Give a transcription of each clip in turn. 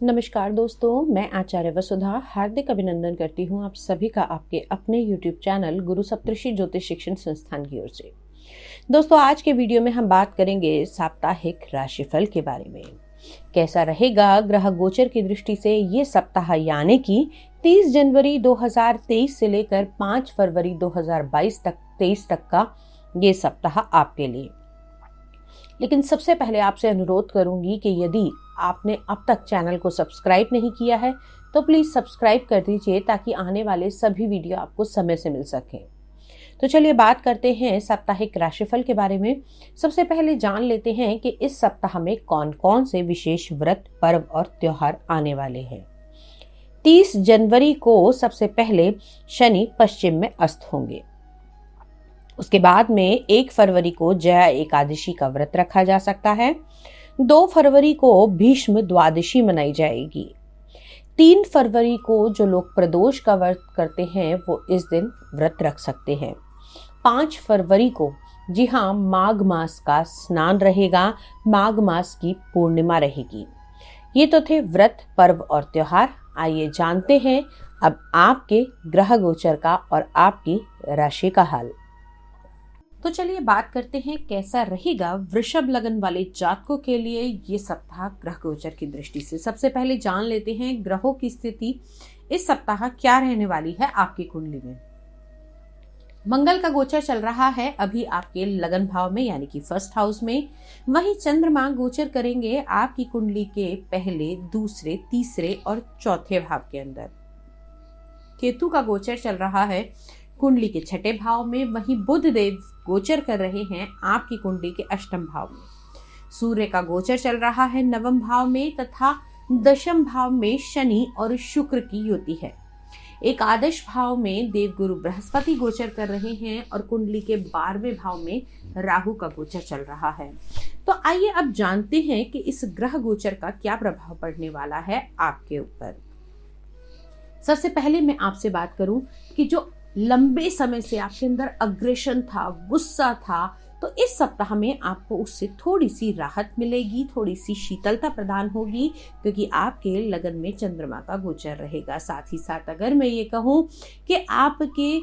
नमस्कार दोस्तों, मैं आचार्य वसुधा हार्दिक अभिनंदन करती हूँ आप सभी का आपके अपने YouTube चैनल गुरु सप्तऋषि ज्योतिष शिक्षण संस्थान की ओर से। दोस्तों, आज के वीडियो में हम बात करेंगे साप्ताहिक राशिफल के बारे में। कैसा रहेगा ग्रह गोचर की दृष्टि से ये सप्ताह, यानी कि 30 जनवरी 2023 से लेकर 5 फरवरी 2023 तक का ये सप्ताह आपके लिए। लेकिन सबसे पहले आपसे अनुरोध करूंगी कि यदि आपने अब तक चैनल को सब्सक्राइब नहीं किया है तो प्लीज सब्सक्राइब कर दीजिए ताकि आने वाले सभी वीडियो आपको समय से मिल सकें। तो चलिए बात करते हैं साप्ताहिक राशिफल के बारे में। सबसे पहले जान लेते हैं कि इस सप्ताह में कौन कौन से विशेष व्रत, पर्व और त्योहार आने वाले हैं। 30 जनवरी को सबसे पहले शनि पश्चिम में अस्त होंगे। उसके बाद में 1 फरवरी को जया एकादशी का व्रत रखा जा सकता है। 2 फरवरी को भीष्म द्वादशी मनाई जाएगी। 3 फरवरी को जो लोग प्रदोष का व्रत करते हैं वो इस दिन व्रत रख सकते हैं। 5 फरवरी को, जी हाँ, माघ मास का स्नान रहेगा, माघ मास की पूर्णिमा रहेगी। ये तो थे व्रत, पर्व और त्योहार। आइए जानते हैं अब आपके ग्रह गोचर का और आपकी राशि का हाल। तो चलिए बात करते हैं कैसा रहेगा वृषभ लगन वाले जातकों के लिए ये सप्ताह ग्रह गोचर की दृष्टि से। सबसे पहले जान लेते हैं ग्रहों की स्थिति इस सप्ताह क्या रहने वाली है आपकी कुंडली में। मंगल का गोचर चल रहा है अभी आपके लगन भाव में, यानी कि फर्स्ट हाउस में। वहीं चंद्रमा गोचर करेंगे आपकी कुंडली के पहले, दूसरे, तीसरे और चौथे भाव के अंदर। केतु का गोचर चल रहा है कुंडली के छठे भाव में। वहीं बुध देव गोचर कर रहे हैं आपकी कुंडली के अष्टम भाव में। सूर्य का गोचर चल रहा है नवम भाव में तथा दशम भाव में शनि और शुक्र की युति है। एकादश भाव में देवगुरु बृहस्पति गोचर कर रहे हैं और कुंडली के 12वें भाव में राहु का गोचर चल रहा है। तो आइए अब जानते हैं कि इस ग्रह गोचर का क्या प्रभाव पड़ने वाला है आपके ऊपर। सबसे पहले मैं आपसे बात करूं कि जो लंबे समय से आपके अंदर अग्रेशन था, गुस्सा था, तो इस सप्ताह में आपको उससे थोड़ी सी राहत मिलेगी, थोड़ी सी शीतलता प्रदान होगी, क्योंकि आपके लगन में चंद्रमा का गोचर रहेगा। साथ ही साथ अगर मैं ये कहूं कि आपके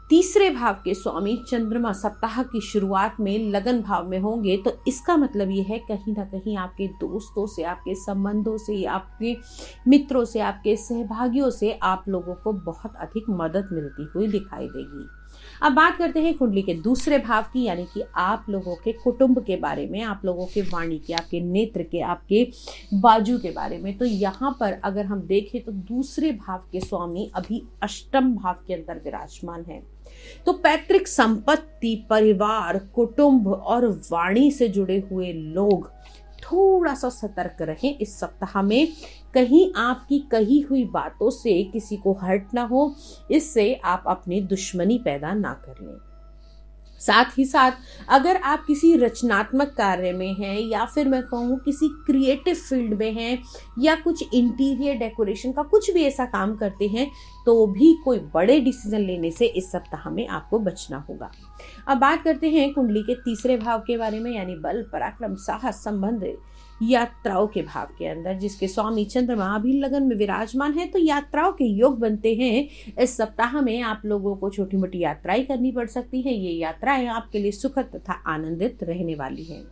तीसरे भाव के स्वामी चंद्रमा सप्ताह की शुरुआत में लगन भाव में होंगे, तो इसका मतलब ये है कहीं ना कहीं आपके दोस्तों से, आपके संबंधों से, आपके मित्रों से, आपके सहभागियों से आप लोगों को बहुत अधिक मदद मिलती हुई दिखाई देगी। अब बात करते हैं कुंडली के दूसरे भाव की, यानी कि आप लोगों के कुटुंब के बारे में, आप लोगों के वाणी के, आपके नेत्र के, आपके बाजू के बारे में। तो यहाँ पर अगर हम देखें तो दूसरे भाव के स्वामी अभी अष्टम भाव के अंदर विराजमान है। तो पैतृक संपत्ति, परिवार, कुटुंब और वाणी से जुड़े हुए लोग थोड़ा सा सतर्क रहें इस सप्ताह में। कहीं आपकी कही हुई बातों से किसी को हर्ट ना हो, इससे आप अपनी दुश्मनी पैदा ना कर लें। साथ ही साथ अगर आप किसी रचनात्मक कार्य में हैं, या फिर मैं कहूँ किसी क्रिएटिव फील्ड में हैं, या कुछ इंटीरियर डेकोरेशन का कुछ भी ऐसा काम करते हैं, तो भी कोई बड़े डिसीजन लेने से इस सप्ताह में आपको बचना होगा। अब बात करते हैं कुंडली के तीसरे भाव के बारे में, यानी बल, पराक्रम, साहस, संबंध, यात्राओं के भाव के अंदर, जिसके स्वामी चंद्रमा अभी लगन में विराजमान है। तो यात्राओं के योग बनते हैं। इस सप्ताह में आप लोगों को छोटी मोटी यात्राएं करनी पड़ सकती है। ये यात्राएं आपके लिए सुखद तथा आनंदित रहने वाली हैं।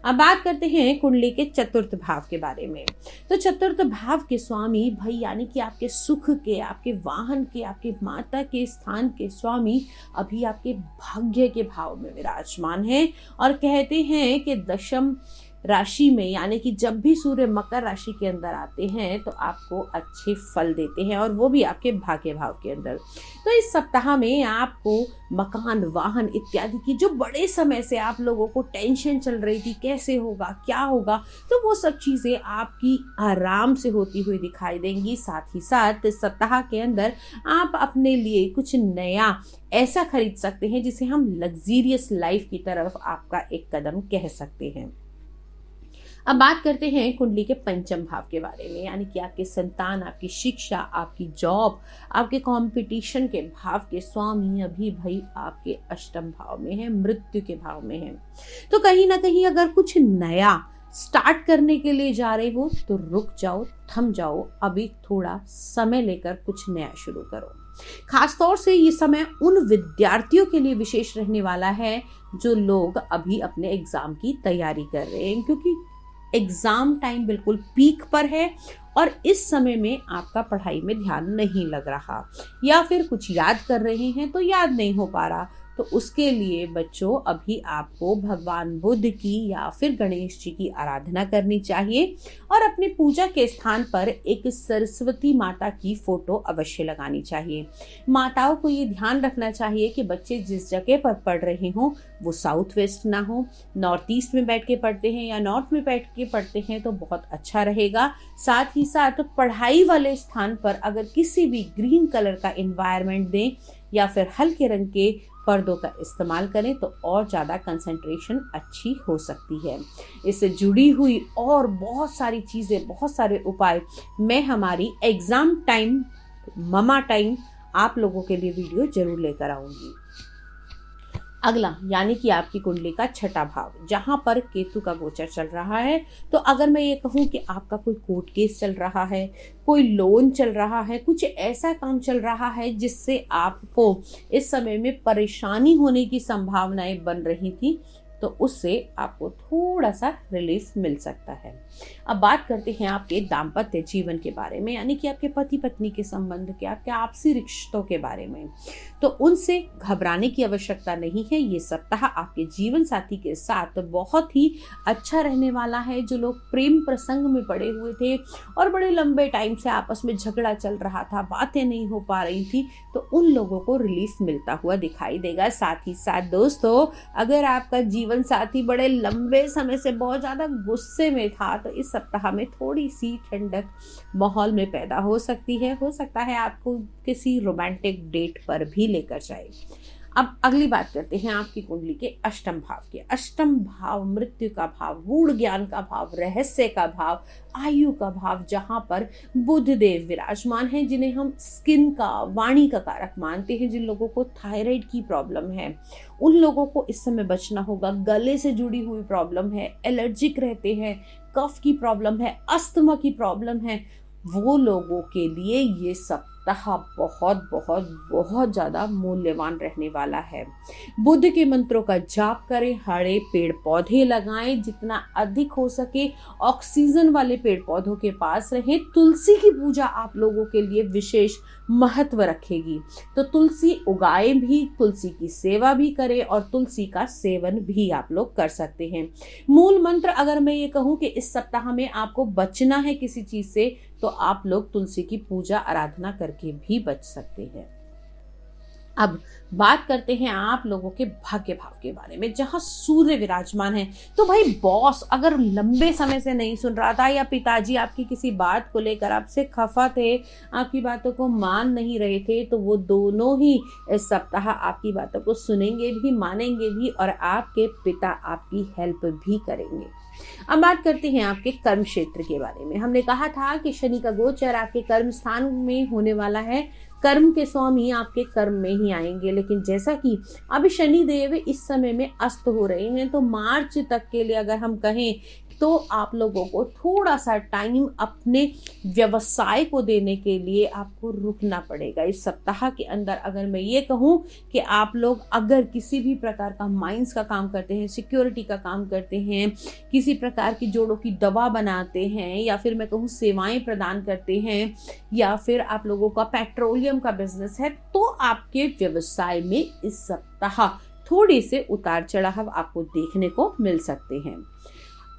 अब बात करते हैं कुंडली के चतुर्थ भाव के बारे में। तो चतुर्थ भाव के स्वामी भाई, यानी कि आपके सुख के, आपके वाहन के, आपके माता के स्थान के स्वामी अभी आपके भाग्य के भाव में विराजमान है। और कहते हैं कि दशम राशि में, यानी कि जब भी सूर्य मकर राशि के अंदर आते हैं तो आपको अच्छे फल देते हैं, और वो भी आपके भाग्य भाव के अंदर। तो इस सप्ताह में आपको मकान, वाहन इत्यादि की जो बड़े समय से आप लोगों को टेंशन चल रही थी, कैसे होगा, क्या होगा, तो वो सब चीज़ें आपकी आराम से होती हुई दिखाई देंगी। साथ ही साथ इस सप्ताह के अंदर आप अपने लिए कुछ नया ऐसा खरीद सकते हैं जिसे हम लग्जीरियस लाइफ की तरफ आपका एक कदम कह सकते हैं। अब बात करते हैं कुंडली के पंचम भाव के बारे में, यानी कि आपके संतान, आपकी शिक्षा, आपकी जॉब, आपके कंपटीशन के भाव के स्वामी अभी भाई आपके अष्टम भाव में है, मृत्यु के भाव में है। तो कहीं ना कहीं अगर कुछ नया स्टार्ट करने के लिए जा रहे हो तो रुक जाओ, थम जाओ, अभी थोड़ा समय लेकर कुछ नया शुरू करो। खासतौर से ये समय उन विद्यार्थियों के लिए विशेष रहने वाला है जो लोग अभी अपने एग्जाम की तैयारी कर रहे हैं, क्योंकि एग्जाम टाइम बिल्कुल पीक पर है और इस समय में आपका पढ़ाई में ध्यान नहीं लग रहा, या फिर कुछ याद कर रहे हैं तो याद नहीं हो पा रहा। तो उसके लिए बच्चों अभी आपको भगवान बुद्ध की या फिर गणेश जी की आराधना करनी चाहिए और अपनी पूजा के स्थान पर एक सरस्वती माता की फोटो अवश्य लगानी चाहिए। माताओं को ये ध्यान रखना चाहिए कि बच्चे जिस जगह पर पढ़ रहे हों वो साउथ वेस्ट ना हो। नॉर्थ ईस्ट में बैठ के पढ़ते हैं या नॉर्थ में बैठ के पढ़ते हैं तो बहुत अच्छा रहेगा। साथ ही साथ पढ़ाई वाले स्थान पर अगर किसी भी ग्रीन कलर का एनवायरनमेंट दें या फिर हल्के रंग के पर्दों का इस्तेमाल करें तो और ज़्यादा कंसंट्रेशन अच्छी हो सकती है। इससे जुड़ी हुई और बहुत सारी चीज़ें, बहुत सारे उपाय मैं हमारी एग्ज़ाम टाइम ममा टाइम आप लोगों के लिए वीडियो जरूर लेकर आऊँगी। अगला यानी कि आपकी कुंडली का छठा भाव, जहां पर केतु का गोचर चल रहा है। तो अगर मैं ये कहूं कि आपका कोई कोर्ट केस चल रहा है, कोई लोन चल रहा है, कुछ ऐसा काम चल रहा है जिससे आपको इस समय में परेशानी होने की संभावनाएं बन रही थी, तो उससे आपको थोड़ा सा रिलीफ मिल सकता है। अब बात करते हैं आपके दाम्पत्य जीवन के बारे में, यानी कि आपके पति पत्नी के संबंध के, आपके आपसी रिश्तों के बारे में। तो उनसे घबराने की आवश्यकता नहीं है। ये सप्ताह आपके जीवन साथी के साथ बहुत ही अच्छा रहने वाला है। जो लोग प्रेम प्रसंग में पड़े हुए थे और बड़े लंबे टाइम से आपस में झगड़ा चल रहा था, बातें नहीं हो पा रही थी, तो उन लोगों को रिलीफ मिलता हुआ दिखाई देगा। साथ ही साथ दोस्तों, अगर आपका जीवन साथी बड़े लंबे समय से बहुत ज्यादा गुस्से में था तो इस सप्ताह में थोड़ी सी ठंडक माहौल में पैदा हो सकती है। हो सकता है आपको किसी रोमांटिक डेट पर भी लेकर जाए। अब अगली बात करते हैं आपकी कुंडली के अष्टम भाव के। अष्टम भाव मृत्यु का भाव, गूढ़ ज्ञान का भाव, रहस्य का भाव, आयु का भाव, जहां पर बुध देव विराजमान हैं, जिन्हें हम स्किन का, वाणी का कारक मानते हैं। जिन लोगों को थायराइड की प्रॉब्लम है उन लोगों को इस समय बचना होगा। गले से जुड़ी हुई प्रॉब्लम है, एलर्जिक रहते हैं, कफ की प्रॉब्लम है, अस्थमा की प्रॉब्लम है, वो लोगों के लिए ये सप्ताह बहुत बहुत बहुत ज्यादा मूल्यवान रहने वाला है। बुद्ध के मंत्रों का जाप करें, हरे पेड़ पौधे लगाएं, जितना अधिक हो सके ऑक्सीजन वाले पेड़ पौधों के पास रहें। तुलसी की पूजा आप लोगों के लिए विशेष महत्व रखेगी, तो तुलसी उगाएं भी, तुलसी की सेवा भी करें और तुलसी का सेवन भी आप लोग कर सकते हैं। मूल मंत्र अगर मैं ये कहूँ कि इस सप्ताह में आपको बचना है किसी चीज से, तो आप लोग तुलसी की पूजा आराधना करके भी बच सकते हैं। अब बात करते हैं आप लोगों के भाग्य भाव के बारे में, जहां सूर्य विराजमान है। तो भाई बॉस अगर लंबे समय से नहीं सुन रहा था, या पिताजी आपकी किसी बात को लेकर आपसे खफा थे, आपकी बातों को मान नहीं रहे थे, तो वो दोनों ही इस सप्ताह आपकी बातों को सुनेंगे भी, मानेंगे भी और आपके पिता आपकी हेल्प भी करेंगे। अब बात करते हैं आपके कर्म क्षेत्र के बारे में। हमने कहा था कि शनि का गोचर आपके कर्म स्थान में होने वाला है। कर्म के स्वामी आपके कर्म में ही आएंगे, लेकिन जैसा कि अभी शनि देव इस समय में अस्त हो रहे हैं, तो मार्च तक के लिए अगर हम कहें तो आप लोगों को थोड़ा सा टाइम अपने व्यवसाय को देने के लिए आपको रुकना पड़ेगा। इस सप्ताह के अंदर अगर मैं ये कहूँ कि आप लोग अगर किसी भी प्रकार का माइंस का काम करते हैं, सिक्योरिटी का काम करते हैं, किसी प्रकार की जोड़ों की दवा बनाते हैं, या फिर मैं कहूँ सेवाएं प्रदान करते हैं, या फिर आप लोगों का पेट्रोलियम का बिजनेस है, तो आपके व्यवसाय में इस सप्ताह थोड़ी से उतार चढ़ाव आपको देखने को मिल सकते हैं।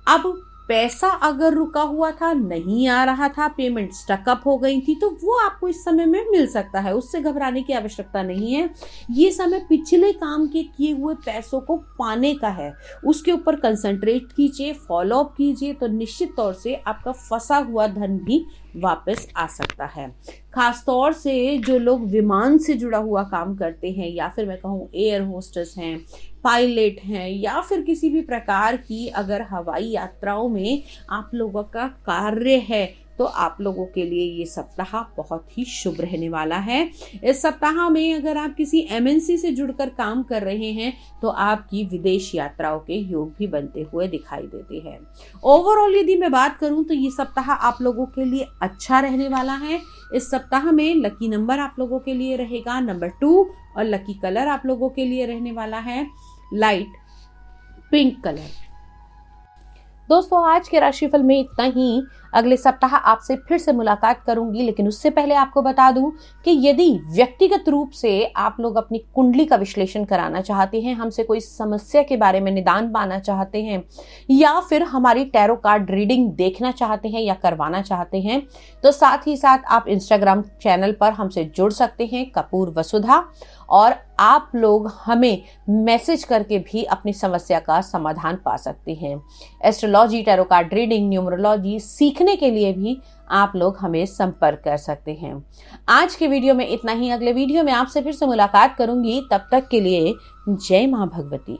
अब पैसा अगर रुका हुआ था, नहीं आ रहा था, पेमेंट स्टकअप हो गई थी, तो वो आपको इस समय में मिल सकता है। उससे घबराने की आवश्यकता नहीं है। ये समय पिछले काम के किए हुए पैसों को पाने का है, उसके ऊपर कंसंट्रेट कीजिए, फॉलो अप कीजिए, तो निश्चित तौर से आपका फंसा हुआ धन भी वापस आ सकता है। खासतौर से जो लोग विमान से जुड़ा हुआ काम करते हैं, या फिर मैं कहूँ एयर होस्टेस हैं, पायलट हैं, या फिर किसी भी प्रकार की अगर हवाई यात्राओं में आप लोगों का कार्य है, तो तो आप लोगों के लिए ये सप्ताह बहुत ही शुभ रहने वाला है। इस सप्ताह में अगर आप किसी MNC से जुड़कर काम कर रहे हैं तो आपकी विदेश यात्राओं के योग भी बनते हुए दिखाई देते हैं। ओवरऑल यदि मैं बात करूं तो ये सप्ताह आप लोगों के लिए अच्छा रहने वाला है। इस सप्ताह में लकी नंबर आप लोगों के लिए रहेगा नंबर 2 और लकी कलर आप लोगों के लिए रहने वाला है लाइट पिंक कलर। दोस्तों आज के राशिफल में इतना ही। अगले सप्ताह आपसे फिर से मुलाकात करूंगी, लेकिन उससे पहले आपको बता दूं कि यदि व्यक्तिगत रूप से आप लोग अपनी कुंडली का विश्लेषण कराना चाहते हैं, हमसे कोई समस्या के बारे में निदान पाना चाहते हैं या फिर हमारी टैरो कार्ड रीडिंग देखना चाहते हैं या करवाना चाहते हैं, तो साथ ही साथ आप इंस्टाग्राम चैनल पर हमसे जुड़ सकते हैं कपूर वसुधा, और आप लोग हमें मैसेज करके भी अपनी समस्या का समाधान पा सकते हैं। Astrology, tarot card reading, numerology सीखने के लिए भी आप लोग हमें संपर्क कर सकते हैं। आज के वीडियो में इतना ही। अगले वीडियो में आपसे फिर से मुलाकात करूंगी। तब तक के लिए जय मां भगवती।